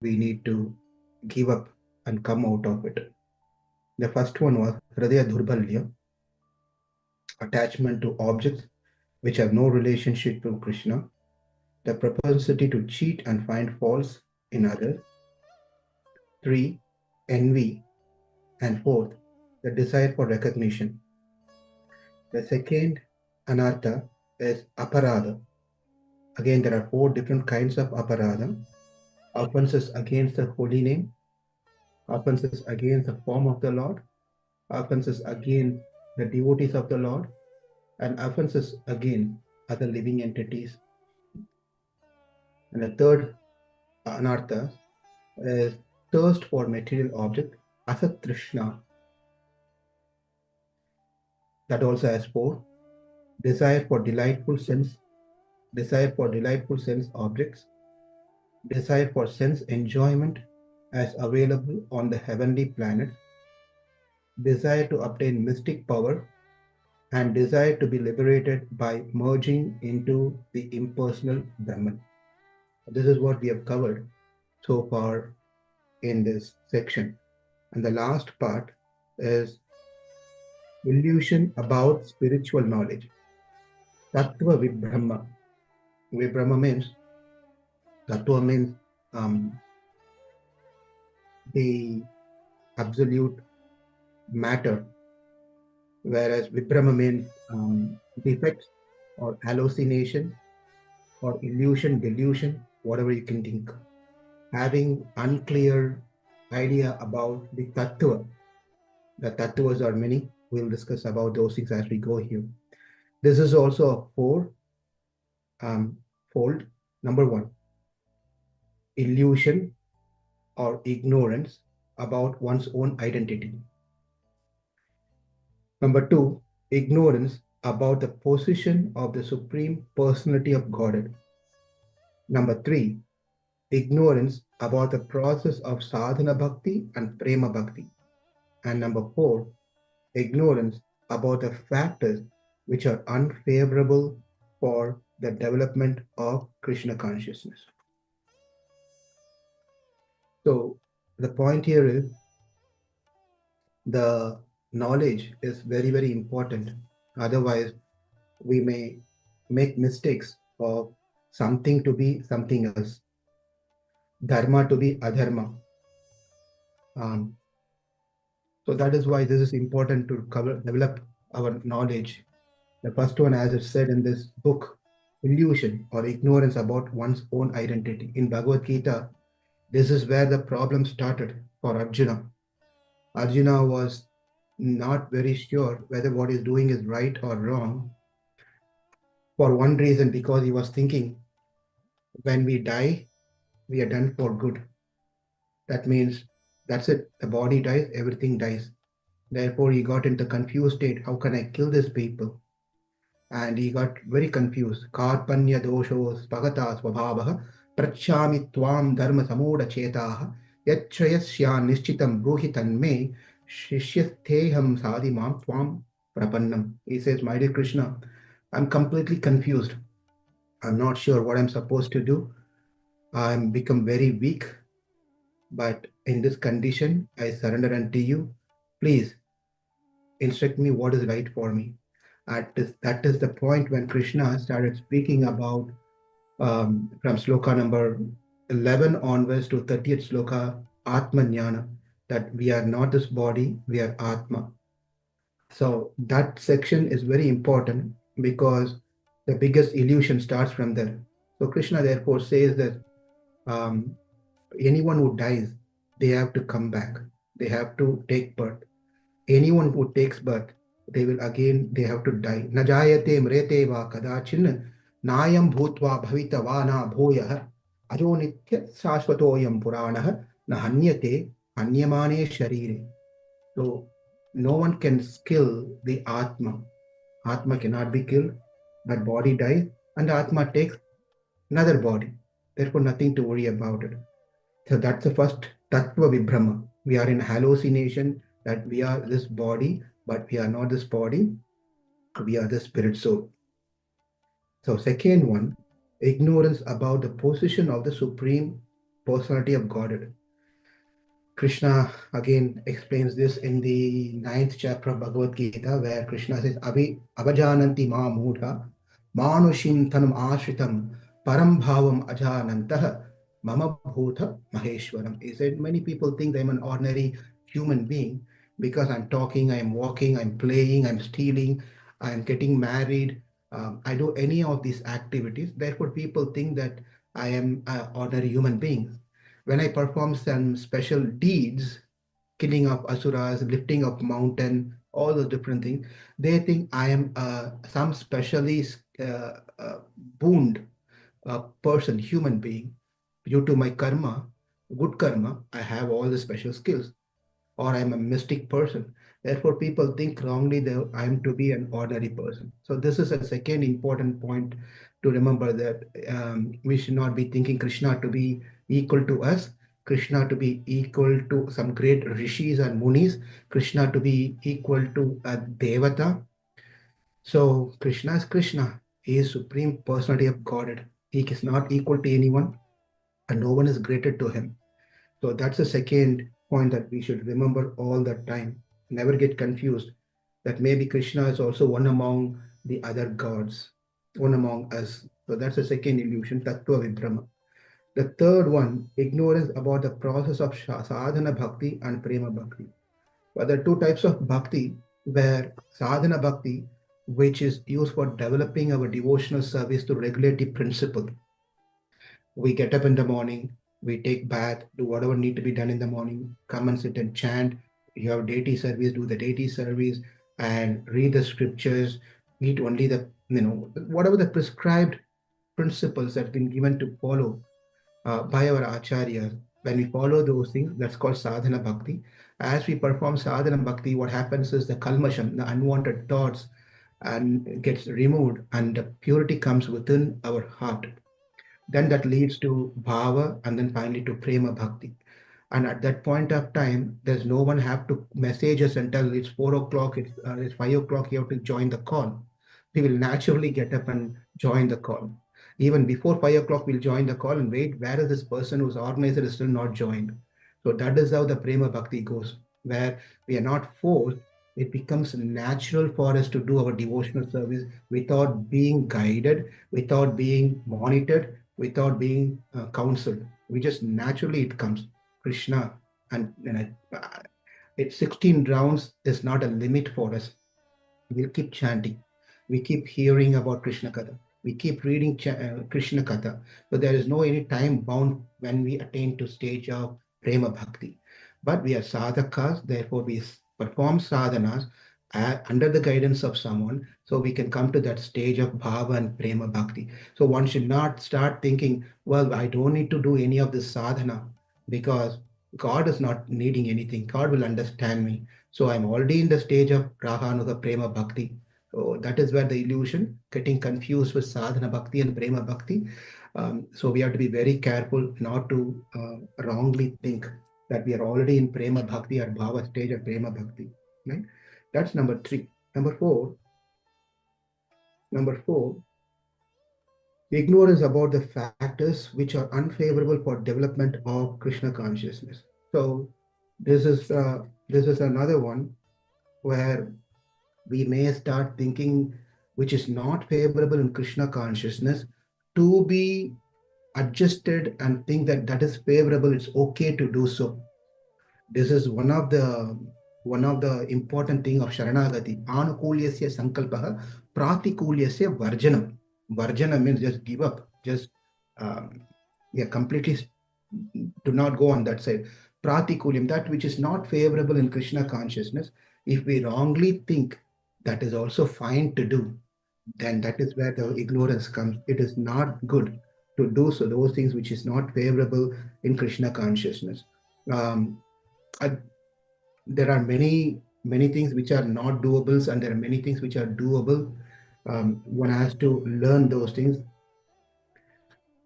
we need to give up and come out of it. The first one was Hridaya Durbalya, attachment to objects which have no relationship to Krishna, the propensity to cheat and find faults in others. Three, envy. And fourth, the desire for recognition. The second anartha is aparadha. Again, there are four different kinds of aparadha. Offenses against the holy name, offenses against the form of the Lord, offenses against the devotees of the Lord, and offenses against other living entities. And the third anartha is thirst for material object, asatrishna. That also has four. Desire for delightful sense objects, desire for sense enjoyment as available on the heavenly planets, desire to obtain mystic power, and desire to be liberated by merging into the impersonal Brahman. This is what we have covered so far in this section. And the last part is illusion about spiritual knowledge. Tattva Vibhrama. Vibhrama means, Tattva means the absolute matter, whereas Vibhrama means defects or hallucination or illusion, delusion, whatever you can think. Having unclear idea about the tattva. The tattvas are many. We'll discuss about those things as we go here. This is also a four fold. Number one, illusion or ignorance about one's own identity. Number two, ignorance about the position of the Supreme Personality of Godhead. Number three, ignorance about the process of Sadhana Bhakti and Prema Bhakti. And number four, ignorance about the factors which are unfavorable for the development of Krishna consciousness. So the point here is the knowledge is very, very important. Otherwise, we may make mistakes of something to be something else, dharma to be adharma. So that is why this is important to develop our knowledge. The first one, as it said in this book, illusion or ignorance about one's own identity. In Bhagavad Gita, this is where the problem started for Arjuna. Arjuna was not very sure whether what he's doing is right or wrong. For one reason, because he was thinking, when we die, we are done for good. That means that's it. The body dies, everything dies. Therefore, he got into confused state. How can I kill these people? And he got very confused. Karpanya doshos bhagata svabhavaha prachami tvam dharma samoda chetaha yachrayasya nishchitam bruhitan me shishyastheham sadhimam tvam prapannam. He says, my dear Krishna, I'm completely confused. I'm not sure what I'm supposed to do. I'm become very weak. But in this condition, I surrender unto you. Please instruct me what is right for me. That is the point when Krishna started speaking about from sloka number 11 onwards to 30th sloka, Atma Jnana, that we are not this body, we are Atma. So that section is very important because the biggest illusion starts from there. So Krishna therefore says that um, anyone who dies, they have to come back. They have to take birth. Anyone who takes birth, they have to die. Najayate mrete va kadachin nayam bhutva bhavita vana bhoyah ajo nitya sashvatoyam puranah na hanyate hanyamane sharire. So no one can kill the Atma. Atma cannot be killed. That body dies and the Atma takes another body. Therefore, nothing to worry about it. So that's the first tattva vibhrama. We are in hallucination that we are this body, but we are not this body. We are the spirit soul. So second one, ignorance about the position of the Supreme personality of Godhead. Krishna again explains this in the ninth chapter of Bhagavad Gita, where Krishna says, Abhajananti ma mudha manushim tanam ashritam param bhavam ajanantah mama bhuta maheshwaram. He said, many people think I'm an ordinary human being because I'm talking, I'm walking, I'm playing, I'm stealing, I'm getting married. I do any of these activities. Therefore, people think that I am an ordinary human being. When I perform some special deeds, killing of asuras, lifting of mountain, all those different things, they think I am some specially booned person, human being. Due to my karma, good karma, I have all the special skills, or I'm a mystic person. Therefore, people think wrongly that I'm to be an ordinary person. So this is a second important point to remember, that we should not be thinking Krishna to be equal to us, Krishna to be equal to some great rishis and munis, Krishna to be equal to a devata. So Krishna is Krishna. He is supreme personality of Godhead. He is not equal to anyone, and no one is greater to him. So that's the second point that we should remember all the time. Never get confused that maybe Krishna is also one among the other gods, one among us. So that's the second illusion, Tattva Vibhrama. The third one, ignorance about the process of Sadhana Bhakti and Prema Bhakti. But there are two types of bhakti, where Sadhana Bhakti, which is used for developing our devotional service to regulative principle. We get up in the morning, we take bath, do whatever need to be done in the morning, come and sit and chant. You have deity service, do the deity service, and read the scriptures, eat only the, whatever the prescribed principles that have been given to follow by our acharyas. When we follow those things, that's called sadhana bhakti. As we perform sadhana bhakti, what happens is the kalmasham, the unwanted thoughts, and gets removed, and the purity comes within our heart. Then that leads to bhava, and then finally to prema bhakti. And at that point of time, there's no one have to message us and tell it's 4 o'clock, it's 5 o'clock, you have to join the call. We will naturally get up and join the call. Even before 5 o'clock, we'll join the call and wait, where is this person whose organizer is still not joined? So that is how the prema bhakti goes, where we are not forced. It becomes natural for us to do our devotional service without being guided, without being monitored, without being counseled. We just naturally it comes. Krishna, and it's 16 rounds is not a limit for us. We'll keep chanting. We keep hearing about Krishna Katha. We keep reading Krishna Katha. So there is no any time bound when we attain to stage of Prema Bhakti. But we are sadhakas, therefore we perform sadhanas under the guidance of someone, so we can come to that stage of Bhava and Prema Bhakti. So one should not start thinking, well, I don't need to do any of this sadhana because God is not needing anything. God will understand me. So I'm already in the stage of Rahanuga Prema Bhakti. So that is where the illusion, getting confused with Sadhana Bhakti and Prema Bhakti. So we have to be very careful not to wrongly think that we are already in Prema Bhakti or Bhava stage of Prema Bhakti. Right? That's number three. Number four, ignorance about the factors which are unfavorable for development of Krishna consciousness. So this is another one where we may start thinking which is not favorable in Krishna consciousness to be adjusted and think that that is favorable. It's okay to do so. This is one of the important thing of Sharanagati. Anukulyasya sankalpaha pratikulyasya varjanam. Varjana means just give up, just um, yeah, completely do not go on that side. Pratikulyam, that which is not favorable in Krishna consciousness, if we wrongly think that is also fine to do, then that is where the ignorance comes. It is not good to do so, those things which is not favorable in Krishna consciousness. Um, I, there are many things which are not doables, and there are many things which are doable. One has to learn those things.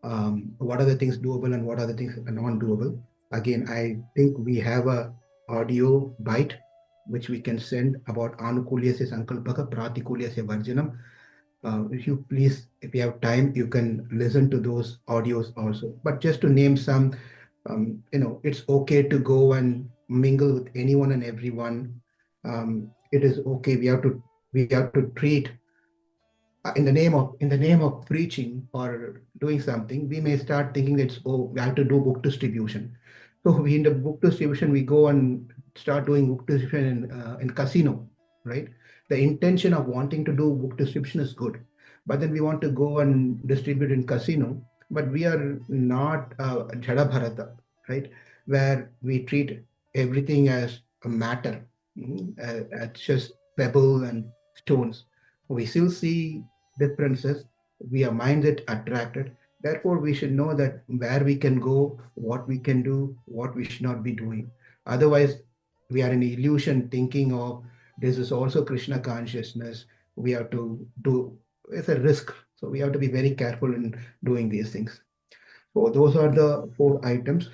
What are the things doable and what are the things non-doable? Again, I think we have a audio bite which we can send about anukulyasya sankalpaka pratikulyasya varjanam. If you please, if you have time, you can listen to those audios also. But just to name some, It's okay to go and mingle with anyone and everyone. It is okay. We have to treat in the name of preaching or doing something, we may start thinking that we have to do book distribution. So we in the book distribution, we go and start doing book distribution in casino, right? The intention of wanting to do book distribution is good, but then we want to go and distribute in casino, but we are not Jada Bharata, right? Where we treat everything as a matter, as just pebble and stones. We still see differences. We are minded attracted. Therefore, we should know that where we can go, what we can do, what we should not be doing. Otherwise, we are in illusion thinking of this is also Krishna consciousness. We have to do, it's a risk. So we have to be very careful in doing these things. So those are the four items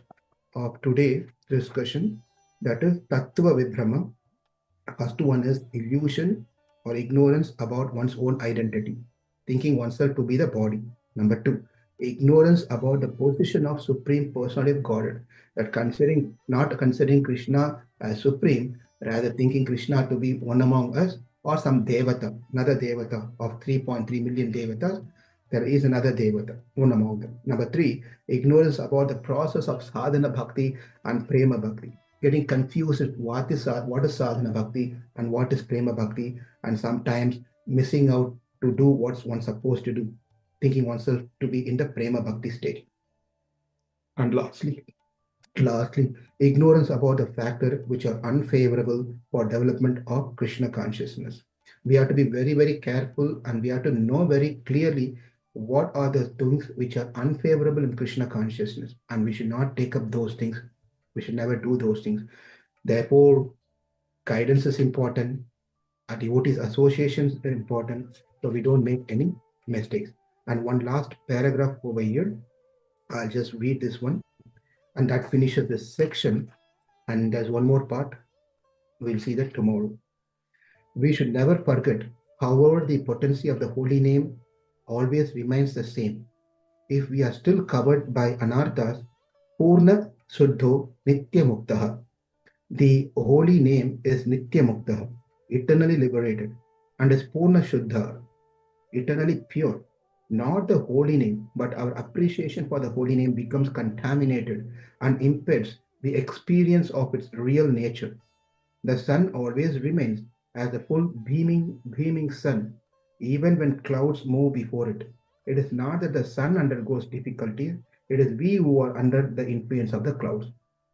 of today's discussion. That is Tattva Vibhrama. First one is illusion or ignorance about one's own identity, thinking oneself to be the body. Number two, ignorance about the position of Supreme Personality of Godhead, that considering not considering Krishna as supreme, rather thinking Krishna to be one among us or some devata, another devata of 3.3 million devatas. There is another devata, one among them. Number three, ignorance about the process of sadhana bhakti and prema bhakti, getting confused with what is sadhana bhakti and what is prema bhakti, and sometimes missing out to do what's one supposed to do, thinking oneself to be in the prema bhakti stage. And lastly, ignorance about the factors which are unfavorable for development of Krishna consciousness. We have to be very, very careful, and we have to know very clearly what are the things which are unfavorable in Krishna consciousness, and we should not take up those things. We should never do those things. Therefore, guidance is important. Our devotees associations are important, so we don't make any mistakes. And one last paragraph over here, I'll just read this one, and that finishes this section. And there's one more part. We'll see that tomorrow. We should never forget, however, the potency of the holy name always remains the same. If we are still covered by anarthas, Purna Suddho Nitya Muktaha. The holy name is Nitya Muktaha, eternally liberated, and is Purna Shuddha, eternally pure. Not the holy name, but our appreciation for the holy name becomes contaminated and impedes the experience of its real nature. The sun always remains as the full beaming sun, even when clouds move before it. It is not that the sun undergoes difficulties, it is we who are under the influence of the clouds.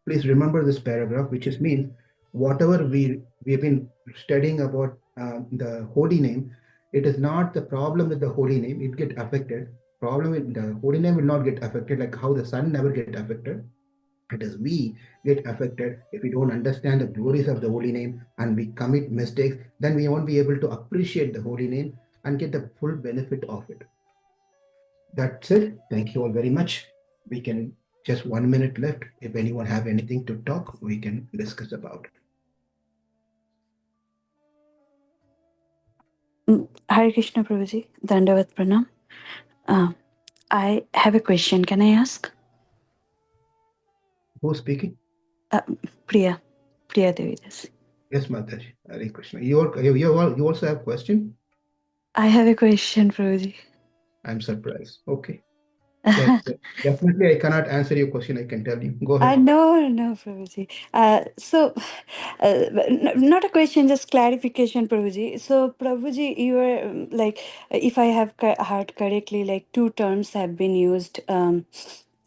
Please remember this paragraph, which is means whatever we have been studying about the holy name, it is not the problem with the holy name, it get affected. Problem with the holy name will not get affected, like how the sun never get affected. It is we get affected if we don't understand the glories of the holy name and we commit mistakes, then we won't be able to appreciate the holy name and get the full benefit of it. That's it. Thank you all very much. We can just 1 minute left. If anyone have anything to talk, we can discuss about it. Hare Krishna Prabhuji, Dandavat Pranam. Uh, I have a question. Can I ask? Who's speaking? Uh, Priya, Priya Devidas. Yes, Mataji. Hare Krishna. You also have question? I have a question, Prabhuji. I'm surprised. Okay. Yes, definitely I cannot answer your question. I can tell you. Go ahead. No, Prabhuji. Not a question, just clarification, Prabhuji. So, Prabhuji, you were if I have heard correctly, like two terms have been used.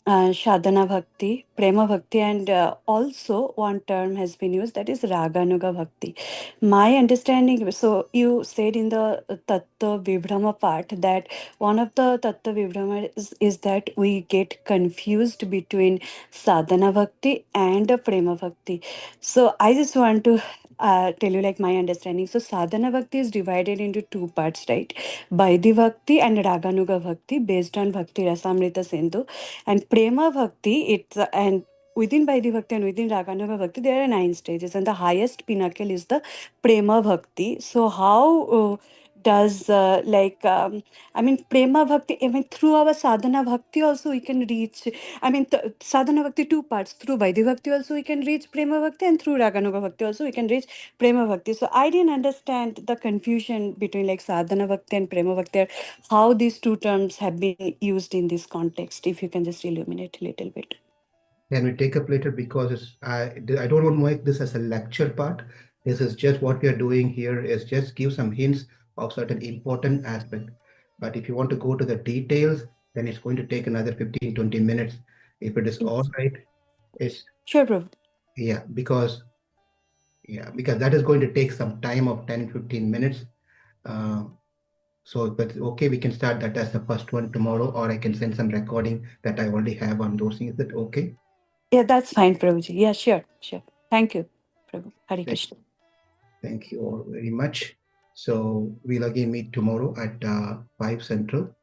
Sadhana Bhakti, Prema Bhakti, and also one term has been used, that is Raganuga Bhakti. My understanding, so you said in the Tattva Vibhrama part that one of the Tattva Vibhrama is that we get confused between Sadhana Bhakti and Prema Bhakti. So I just want to tell you like my understanding. So Sadhana Bhakti is divided into two parts, right? Vaidhi Bhakti and Raganuga Bhakti based on Bhakti Rasamrita Sindhu. And Prema Bhakti, it's and within Vaidhi Bhakti and within Raganuga Bhakti, there are 9 stages, and the highest pinnacle is the Prema Bhakti. So, how does I mean Prema Bhakti, I mean through our Sadhana Bhakti also we can reach, I mean Sadhana Bhakti two parts, through Vaidhi Bhakti also we can reach Prema Bhakti, and through Raganuga Bhakti also we can reach Prema Bhakti. So I didn't understand the confusion between like Sadhana Bhakti and Prema Bhakti, or how these two terms have been used in this context. If you can just illuminate a little bit. Can we take up later, because I don't want to make this as a lecture part. This is just what we are doing here is just give some hints of certain important aspect. But if you want to go to the details, then it's going to take another 15-20 minutes. If it is all Yes. right, it's Sure, Prabhu. yeah, because that is going to take some time of 10-15 minutes. Uh, so, but okay, we can start that as the first one tomorrow, or I can send some recording that I already have on those things. Is that okay? Yeah, that's fine, Prabhuji. Yeah, sure, sure. Thank you, Prabhu. Hari Thank Krishna. Thank you all very much. So we'll again meet tomorrow at 5 Central.